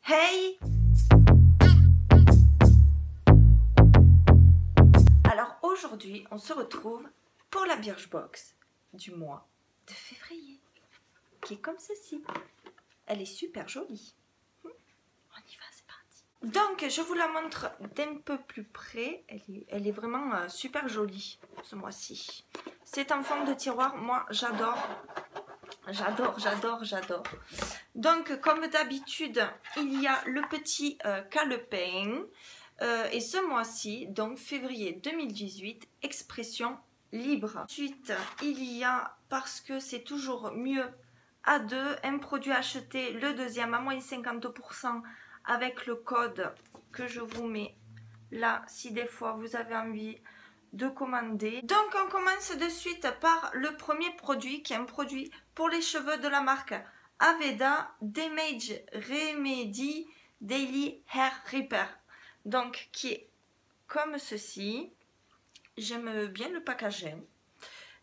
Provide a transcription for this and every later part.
Hey! Alors aujourd'hui, on se retrouve pour la Birchbox du mois de février, qui est comme ceci. Elle est super jolie. On y va, c'est parti. Donc, je vous la montre d'un peu plus près. Elle est vraiment super jolie ce mois-ci. C'est en forme de tiroir. Moi, j'adore. J'adore. Donc, comme d'habitude, il y a le petit calepin. Et ce mois-ci, donc février 2018, expression libre. Ensuite, il y a, parce que c'est toujours mieux à deux, un produit acheté, le deuxième à moins 50% avec le code que je vous mets là, si des fois vous avez envie de commander. Donc on commence de suite par le premier produit, qui est un produit pour les cheveux de la marque Aveda Damage Remedy Daily Hair Repair. Donc qui est comme ceci. J'aime bien le packaging.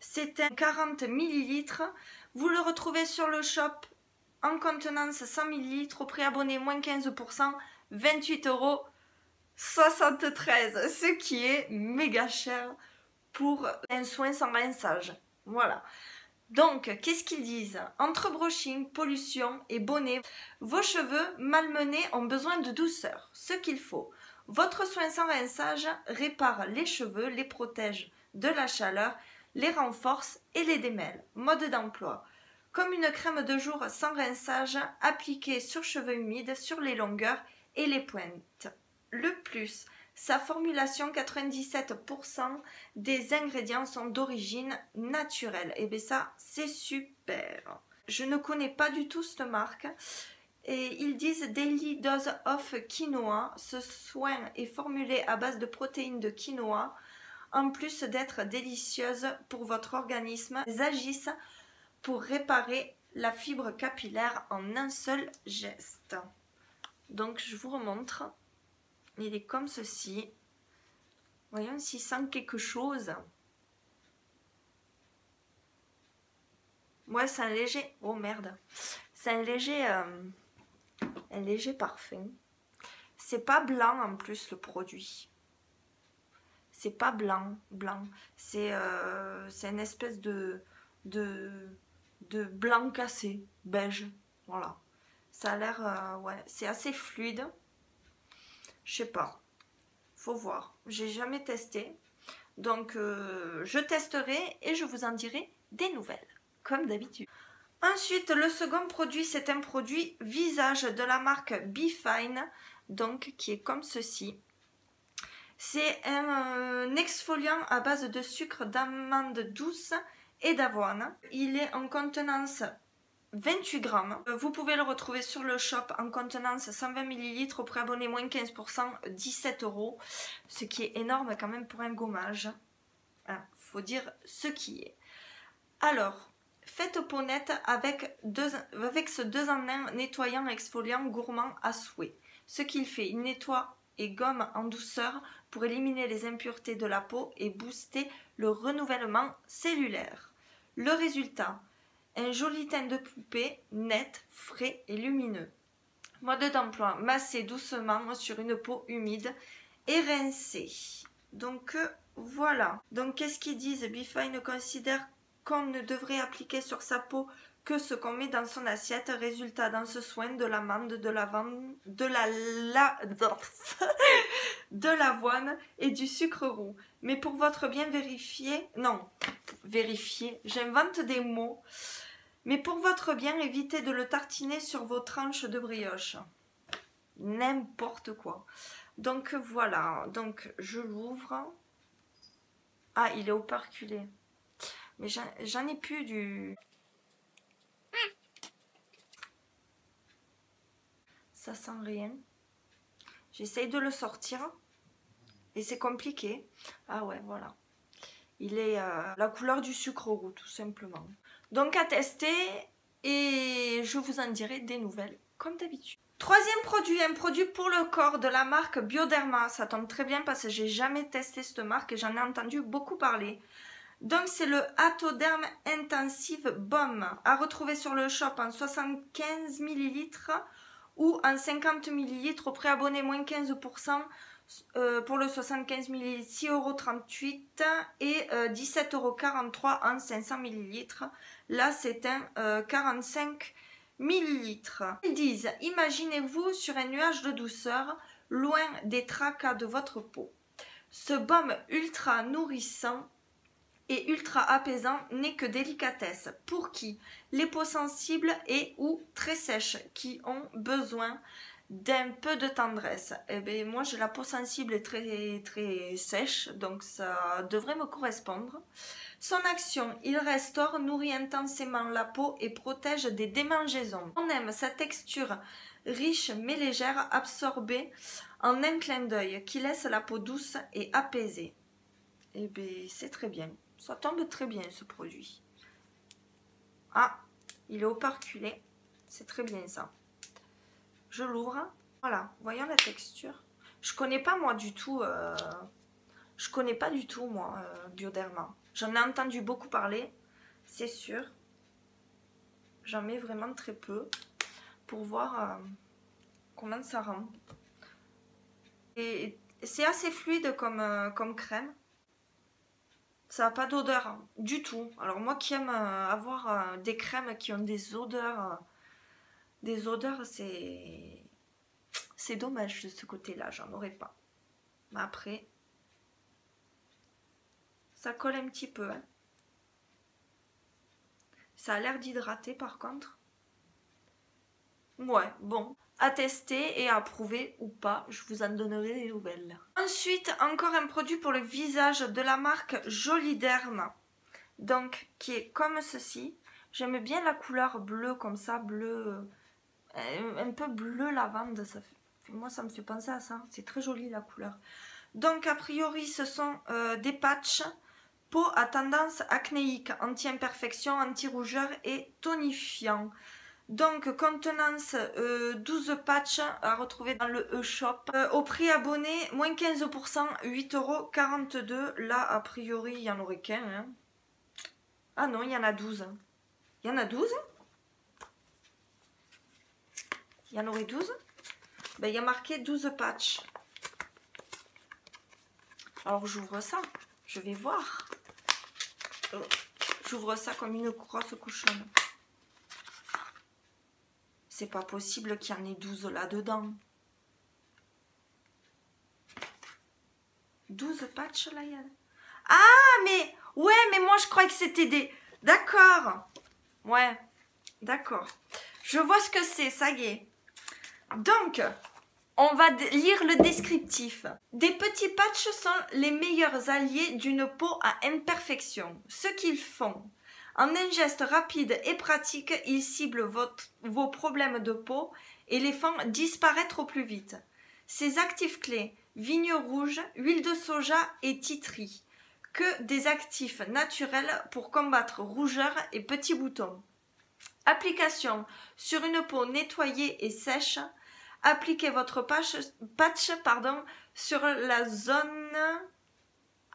C'est un 40 ml. Vous le retrouvez sur le shop en contenance 100 ml au prix abonné moins 15%, 28,73 €, ce qui est méga cher pour un soin sans rinçage. Voilà. Donc, qu'est-ce qu'ils disent? Entre brushing, pollution et bonnet, vos cheveux malmenés ont besoin de douceur. Ce qu'il faut. Votre soin sans rinçage répare les cheveux, les protège de la chaleur, les renforce et les démêle. Mode d'emploi. Comme une crème de jour sans rinçage, appliquée sur cheveux humides, sur les longueurs et les pointes. Le plus, sa formulation, 97% des ingrédients sont d'origine naturelle. Et bien ça, c'est super. Je ne connais pas du tout cette marque. Et ils disent Daily Dose of Quinoa. Ce soin est formulé à base de protéines de quinoa. En plus d'être délicieuse pour votre organisme, elles agissent pour réparer la fibre capillaire en un seul geste. Donc je vous remontre. Il est comme ceci. Voyons s'il sent quelque chose. Ouais, c'est un léger... Oh merde. C'est un léger parfum. C'est pas blanc en plus le produit. C'est pas blanc. C'est une espèce de blanc cassé, beige. Voilà. Ça a l'air... ouais, c'est assez fluide. Je sais pas. Faut voir. J'ai jamais testé. Donc, je testerai et je vous en dirai des nouvelles. Comme d'habitude. Ensuite, le second produit, c'est un produit visage de la marque Be Fine. Donc, qui est comme ceci. C'est un exfoliant à base de sucre d'amande douce et d'avoine. Il est en contenance 28 grammes. Vous pouvez le retrouver sur le shop en contenance 120 ml au prix abonné moins 15%, 17 €. Ce qui est énorme quand même pour un gommage. Faut dire ce qui est. Alors, faites peau nette avec ce 2 en 1 nettoyant exfoliant gourmand à souhait. Ce qu'il fait, il nettoie et gomme en douceur pour éliminer les impuretés de la peau et booster le renouvellement cellulaire. Le résultat, un joli teint de poupée, net, frais et lumineux. Mode d'emploi, masser doucement sur une peau humide et rincer. Donc voilà. Donc qu'est-ce qu'ils disent? Be Fine considère qu'on ne devrait appliquer sur sa peau que ce qu'on met dans son assiette. Résultat dans ce soin, de l'amande, de l'avoine, de l'avoine et du sucre roux. Mais pour votre bien vérifiez, j'invente des mots. Mais pour votre bien, évitez de le tartiner sur vos tranches de brioche. N'importe quoi. Donc voilà, donc je l'ouvre. Ah, il est operculé. Mais j'en ai plus du... Ça sent rien. J'essaye de le sortir. Et c'est compliqué. Ah ouais, voilà. Il est la couleur du sucre roux, tout simplement. Donc à tester. Et je vous en dirai des nouvelles, comme d'habitude. Troisième produit, un produit pour le corps de la marque Bioderma. Ça tombe très bien parce que j'ai jamais testé cette marque et j'en ai entendu beaucoup parler. Donc c'est le Atoderm Intensive Balm à retrouver sur le shop en 75 ml ou en 50 ml au préabonné moins 15%. Pour le 75 ml, 6,38 € et 17,43 € en 500 ml. Là, c'est un 45 ml. Ils disent, imaginez-vous sur un nuage de douceur, loin des tracas de votre peau. Ce baume ultra nourrissant et ultra apaisant n'est que délicatesse. Pour qui? Les peaux sensibles et ou très sèches qui ont besoin d'un peu de tendresse. Eh bien, moi j'ai la peau sensible et très sèche, donc ça devrait me correspondre. Son action, il restaure, nourrit intensément la peau et protège des démangeaisons. On aime sa texture riche mais légère, absorbée en un clin d'œil, qui laisse la peau douce et apaisée. Eh bien, c'est très bien. Ça tombe très bien ce produit. Ah, il est operculé. C'est très bien ça. Je l'ouvre. Voilà, voyons la texture. Je connais pas moi du tout. Je connais pas du tout moi Bioderma. J'en ai entendu beaucoup parler, c'est sûr. J'en mets vraiment très peu pour voir comment ça rend. Et c'est assez fluide comme crème. Ça n'a pas d'odeur du tout. Alors moi qui aime avoir des crèmes qui ont des odeurs, c'est dommage de ce côté-là, j'en aurais pas. Mais après, ça colle un petit peu. Hein. Ça a l'air d'hydrater par contre. Ouais, bon. À tester et à approuver ou pas, je vous en donnerai des nouvelles. Ensuite, encore un produit pour le visage de la marque Joliderm. Donc, qui est comme ceci. J'aime bien la couleur bleue comme ça, bleu, un peu bleu lavande. Moi, ça me fait penser à ça. C'est très joli la couleur. Donc, a priori, ce sont des patchs peau à tendance acnéique, anti-imperfection, anti-rougeur et tonifiant. Donc, contenance 12 patchs à retrouver dans le e-shop. Au prix abonné, moins 15%, 8,42 €. Là, a priori, il n'y en aurait qu'un. Hein. Ah non, il y en a 12. Il y en a 12? Il y en aurait 12? Ben, il y a marqué 12 patchs. Alors, j'ouvre ça. Je vais voir. J'ouvre ça comme une grosse cochonne. C'est pas possible qu'il y en ait 12 là-dedans. 12 patchs là, Ah, mais... Ouais, mais moi, je croyais que c'était des... D'accord. Ouais, d'accord. Je vois ce que c'est, ça y est. Donc, on va lire le descriptif. Des petits patchs sont les meilleurs alliés d'une peau à imperfection. Ce qu'ils font... En un geste rapide et pratique, ils ciblent vos problèmes de peau et les font disparaître au plus vite. Ces actifs clés, vigne rouge, huile de soja et titri, que des actifs naturels pour combattre rougeur et petits boutons. Application sur une peau nettoyée et sèche. Appliquez votre patch sur la zone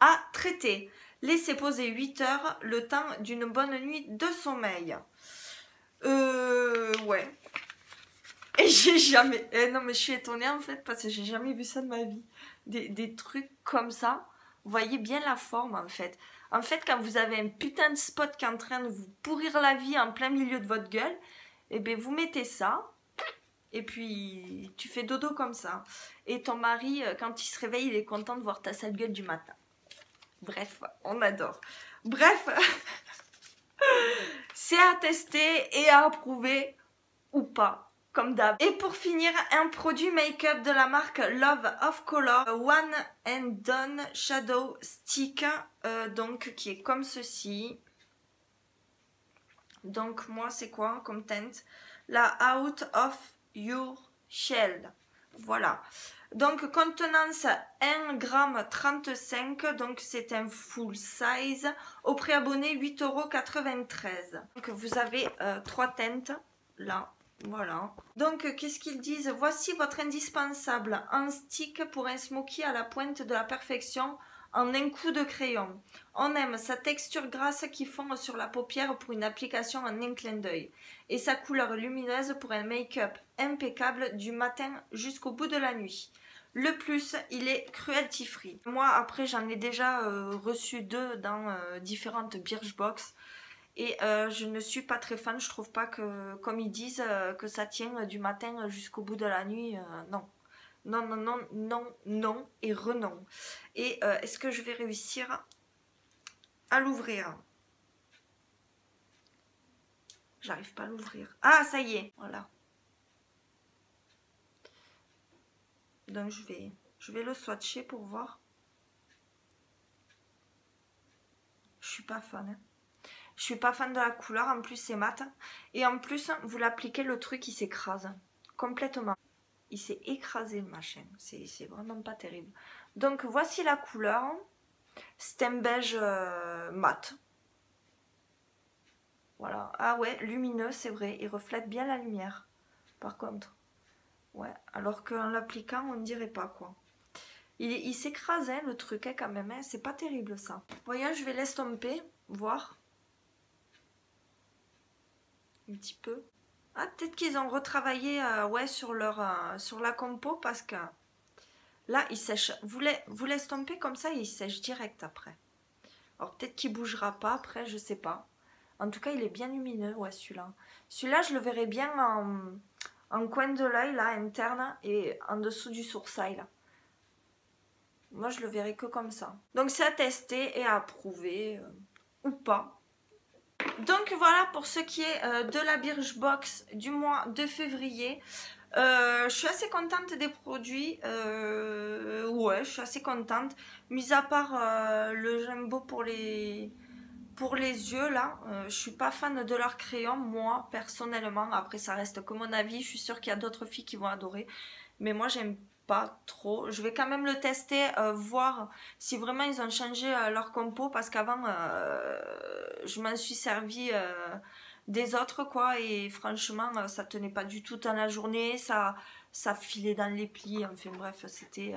à traiter. Laissez poser 8 heures, le temps d'une bonne nuit de sommeil. Ouais. Et j'ai jamais... non, mais je suis étonnée en fait, parce que j'ai jamais vu ça de ma vie. Des trucs comme ça. Vous voyez bien la forme en fait. En fait, quand vous avez un putain de spot qui est en train de vous pourrir la vie en plein milieu de votre gueule, et bien vous mettez ça. Et puis, tu fais dodo comme ça. Et ton mari, quand il se réveille, il est content de voir ta sale gueule du matin. Bref, on adore. Bref, c'est à tester et à approuver ou pas, comme d'hab. Et pour finir, un produit make-up de la marque Love of Color, One and Done Shadow Stick, donc qui est comme ceci. Donc moi, c'est quoi comme teinte? La Out of Your Shell. Voilà. Donc, contenance 1,35 g, donc c'est un full size. Au prix abonné, 8,93 €. Donc, vous avez 3 teintes, là, voilà. Donc, qu'est-ce qu'ils disent? Voici votre indispensable en stick pour un smoky à la pointe de la perfection en un coup de crayon. On aime sa texture grasse qui fond sur la paupière pour une application en un clin d'œil. Et sa couleur lumineuse pour un make-up impeccable du matin jusqu'au bout de la nuit. Le plus, il est cruelty free. Moi, après, j'en ai déjà reçu 2 dans différentes Birchbox. Et je ne suis pas très fan, je trouve pas que, comme ils disent, que ça tient du matin jusqu'au bout de la nuit. Non. Non, non, non, non, non et renon. Et est-ce que je vais réussir à l'ouvrir? J'arrive pas à l'ouvrir. Ah, ça y est, voilà. Donc je vais le swatcher pour voir. Je suis pas fan. Hein. Je suis pas fan de la couleur, en plus c'est mat. Et en plus, vous l'appliquez, le truc il s'écrase complètement. Il s'est écrasé le machin. C'est vraiment pas terrible. Donc voici la couleur. C'est un beige mat. Voilà. Ah ouais, lumineux, c'est vrai. Il reflète bien la lumière. Par contre. Ouais. Alors qu'en l'appliquant, on ne dirait pas quoi. Il s'écrase hein, le truc hein, quand même. Hein. C'est pas terrible ça. Voyons, je vais l'estomper. Voir. Un petit peu. Ah, peut-être qu'ils ont retravaillé ouais, sur la compo parce que là, il sèche. Vous l'estompez comme ça et il sèche direct après. Alors peut-être qu'il bougera pas après, je sais pas. En tout cas, il est bien lumineux, ouais, celui-là. Celui-là, je le verrai bien en coin de l'œil, là, interne, et en dessous du sourcil, là. Moi, je le verrai que comme ça. Donc, c'est à tester et à approuver, ou pas. Donc, voilà pour ce qui est de la Birchbox du mois de février. Je suis assez contente des produits, ouais, je suis assez contente. Mis à part le jumbo pour les yeux là, je suis pas fan de leur crayon moi personnellement. Après ça reste que mon avis, je suis sûre qu'il y a d'autres filles qui vont adorer, mais moi j'aime pas trop. Je vais quand même le tester, voir si vraiment ils ont changé leur compo, parce qu'avant je m'en suis servi des autres quoi, et franchement ça tenait pas du tout dans la journée, ça filait dans les plis, enfin bref c'était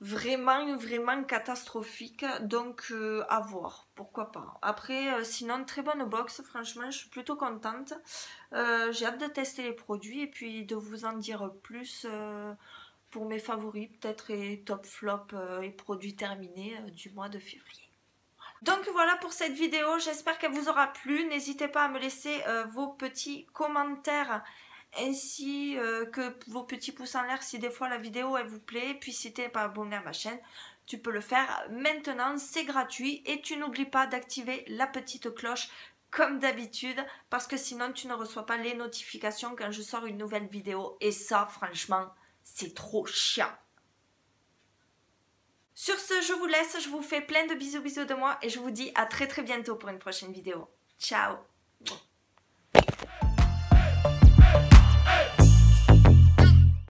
vraiment catastrophique. Donc à voir, pourquoi pas. Après sinon très bonne box, franchement je suis plutôt contente. J'ai hâte de tester les produits et puis de vous en dire plus pour mes favoris peut-être, et top flop et produits terminés du mois de février. Donc voilà pour cette vidéo, j'espère qu'elle vous aura plu. N'hésitez pas à me laisser vos petits commentaires ainsi que vos petits pouces en l'air si des fois la vidéo elle vous plaît. Puis si tu n'es pas abonné à ma chaîne, tu peux le faire maintenant, c'est gratuit. Et tu n'oublies pas d'activer la petite cloche comme d'habitude, parce que sinon tu ne reçois pas les notifications quand je sors une nouvelle vidéo. Et ça franchement c'est trop chiant. Sur ce, je vous laisse, je vous fais plein de bisous de moi et je vous dis à très bientôt pour une prochaine vidéo. Ciao!